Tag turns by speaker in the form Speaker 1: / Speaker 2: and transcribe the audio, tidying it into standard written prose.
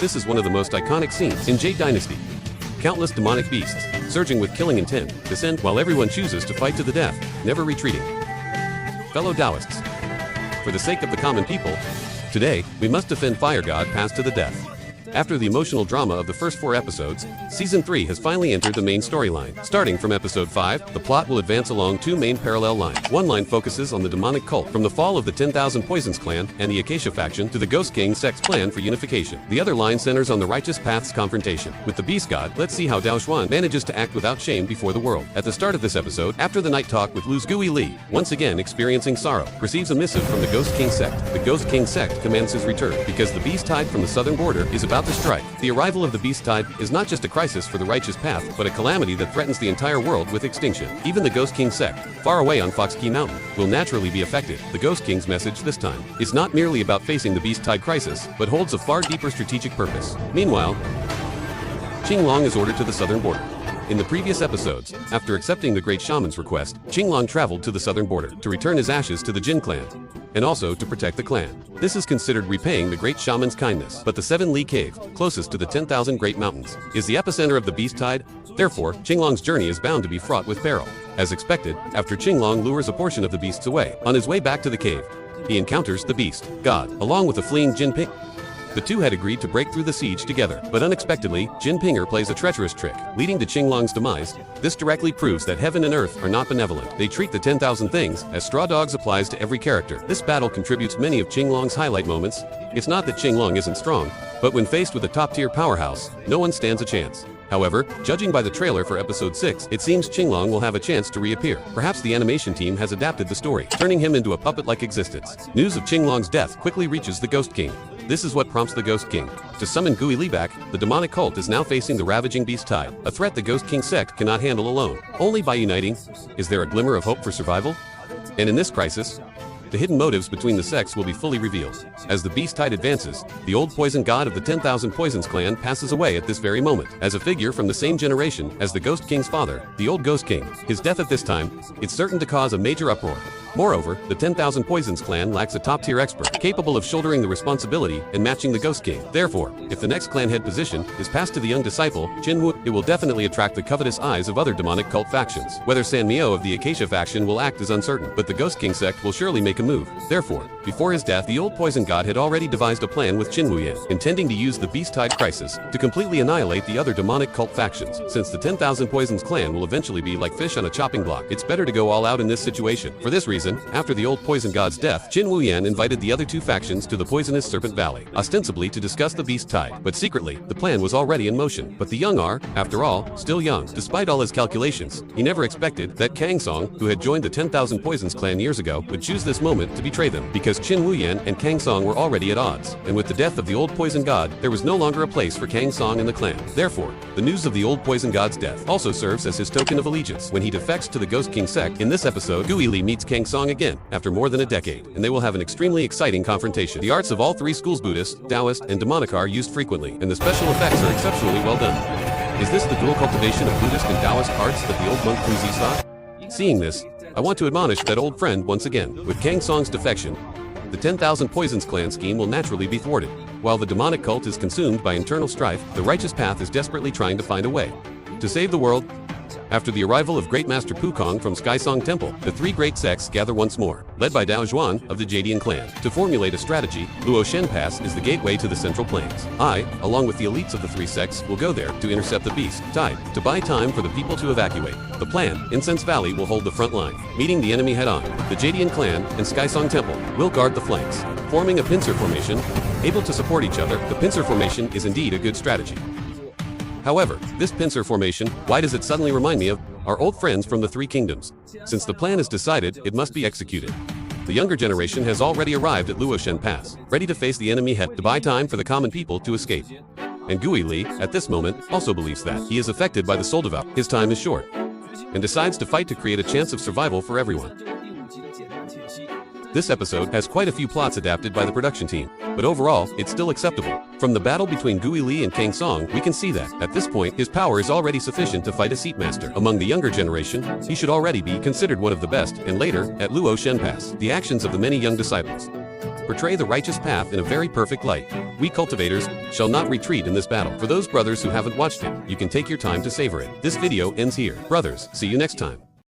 Speaker 1: this is one of the most iconic scenes in Jade Dynasty. Countless demonic beasts, surging with killing intent, descend while everyone chooses to fight to the death, never retreating. Fellow Taoists, for the sake of the common people, today, we must defend Fire God Pass to the death. After the emotional drama of the first 4 episodes, Season 3 has finally entered the main storyline. Starting from Episode 5, the plot will advance along 2 main parallel lines. One line focuses on the demonic cult, from the fall of the 10,000 Poisons clan and the Acacia faction to the Ghost King sect's plan for unification. The other line centers on the Righteous Path's confrontation. With the Beast God, let's see how Xian manages to act without shame before the world. At the start of this episode, after the night talk with Lu's Gui Li, once again experiencing sorrow, receives a missive from the Ghost King sect. The Ghost King sect commands his return, because the Beast Tide from the southern border is about to strike. The arrival of the Beast Tide is not just a crisis for the Righteous Path, but a calamity that threatens the entire world with extinction. Even the Ghost King sect, far away on Fox Key Mountain, will naturally be affected. The Ghost King's message this time is not merely about facing the Beast Tide crisis, but holds a far deeper strategic purpose. Meanwhile, Qinglong is ordered to the southern border. In the previous episodes, after accepting the Great Shaman's request, Qinglong traveled to the southern border to return his ashes to the Jin clan, and also to protect the clan. This is considered repaying the Great Shaman's kindness. But the 7 Li Cave, closest to the 10,000 Great Mountains, is the epicenter of the Beast Tide. Therefore, Qinglong's journey is bound to be fraught with peril. As expected, after Qinglong lures a portion of the beasts away, on his way back to the cave, he encounters the Beast God, along with the fleeing Jin Ping. The two had agreed to break through the siege together, but unexpectedly, Jin Pinger plays a treacherous trick, leading to Qinglong's demise. This directly proves that heaven and earth are not benevolent. They treat the 10,000 things as straw dogs applies to every character. This battle contributes many of Qinglong's highlight moments. It's not that Qinglong isn't strong, but when faced with a top-tier powerhouse, no one stands a chance. However, judging by the trailer for Episode 6, it seems Qinglong will have a chance to reappear. Perhaps the animation team has adapted the story, turning him into a puppet-like existence. News of Qinglong's death quickly reaches the Ghost King. This is what prompts the Ghost King to summon Gui Li back. The demonic cult is now facing the ravaging Beast Tide, a threat the Ghost King sect cannot handle alone. Only by uniting is there a glimmer of hope for survival. And in this crisis, the hidden motives between the sects will be fully revealed. As the Beast Tide advances, the old poison god of the 10,000 Poisons clan passes away at this very moment. As a figure from the same generation as the Ghost King's father, the old Ghost King, his death at this time is certain to cause a major uproar. Moreover, the 10,000 Poisons clan lacks a top-tier expert, capable of shouldering the responsibility and matching the Ghost King. Therefore, if the next clan head position is passed to the young disciple, Qinwu, it will definitely attract the covetous eyes of other demonic cult factions. Whether San Mio of the Acacia faction will act is uncertain, but the Ghost King sect will surely make a move. Therefore, before his death, the old poison god had already devised a plan with Qinwu Yan, intending to use the Beast Tide crisis to completely annihilate the other demonic cult factions. Since the 10,000 Poisons clan will eventually be like fish on a chopping block, it's better to go all out in this situation. For this reason, after the old poison god's death, Qinwu Yan invited the other 2 factions to the poisonous Serpent Valley, ostensibly to discuss the Beast Tide. But secretly, the plan was already in motion. But the young are, after all, still young. Despite all his calculations, he never expected that Kang Song, who had joined the 10,000 Poisons clan years ago, would choose this moment to betray them, because Qinwu Yan and Kang Song were already at odds. And with the death of the old poison god, there was no longer a place for Kang Song in the clan. Therefore, the news of the old poison god's death also serves as his token of allegiance. When he defects to the Ghost King sect, in this episode, Gui Li meets Kang Song again, after more than a decade, and they will have an extremely exciting confrontation. The arts of all 3 schools, Buddhist, Taoist, and demonic, are used frequently, and the special effects are exceptionally well done. Is this the dual cultivation of Buddhist and Taoist arts that the old monk Kuzi saw? Seeing this, I want to admonish that old friend once again. With Kang Song's defection, the 10,000 Poisons clan scheme will naturally be thwarted. While the demonic cult is consumed by internal strife, the Righteous Path is desperately trying to find a way to save the world. After the arrival of Great Master Pukong from Skysong Temple, the 3 great sects gather once more, led by Dao Zhuan of the Jadian clan. To formulate a strategy, Luoshen Pass is the gateway to the Central Plains. I, along with the elites of the 3 sects, will go there to intercept the Beast Tide, to buy time for the people to evacuate. The plan, Incense Valley will hold the front line, meeting the enemy head-on. The Jadian clan and Skysong Temple will guard the flanks, forming a pincer formation, able to support each other. The pincer formation is indeed a good strategy. However, this pincer formation, why does it suddenly remind me of our old friends from the 3 kingdoms? Since the plan is decided, it must be executed. The younger generation has already arrived at Luoshen Pass, ready to face the enemy head to buy time for the common people to escape. And Gui Li, at this moment, also believes that he is affected by the soul devout. His time is short, and decides to fight to create a chance of survival for everyone. This episode has quite a few plots adapted by the production team, but overall, it's still acceptable. From the battle between Gui Li and Kang Song, we can see that, at this point, his power is already sufficient to fight a seat master. Among the younger generation, he should already be considered one of the best, and later, at Luoshen Pass, the actions of the many young disciples portray the righteous path in a very perfect light. We cultivators shall not retreat in this battle. For those brothers who haven't watched it, you can take your time to savor it. This video ends here. Brothers, see you next time.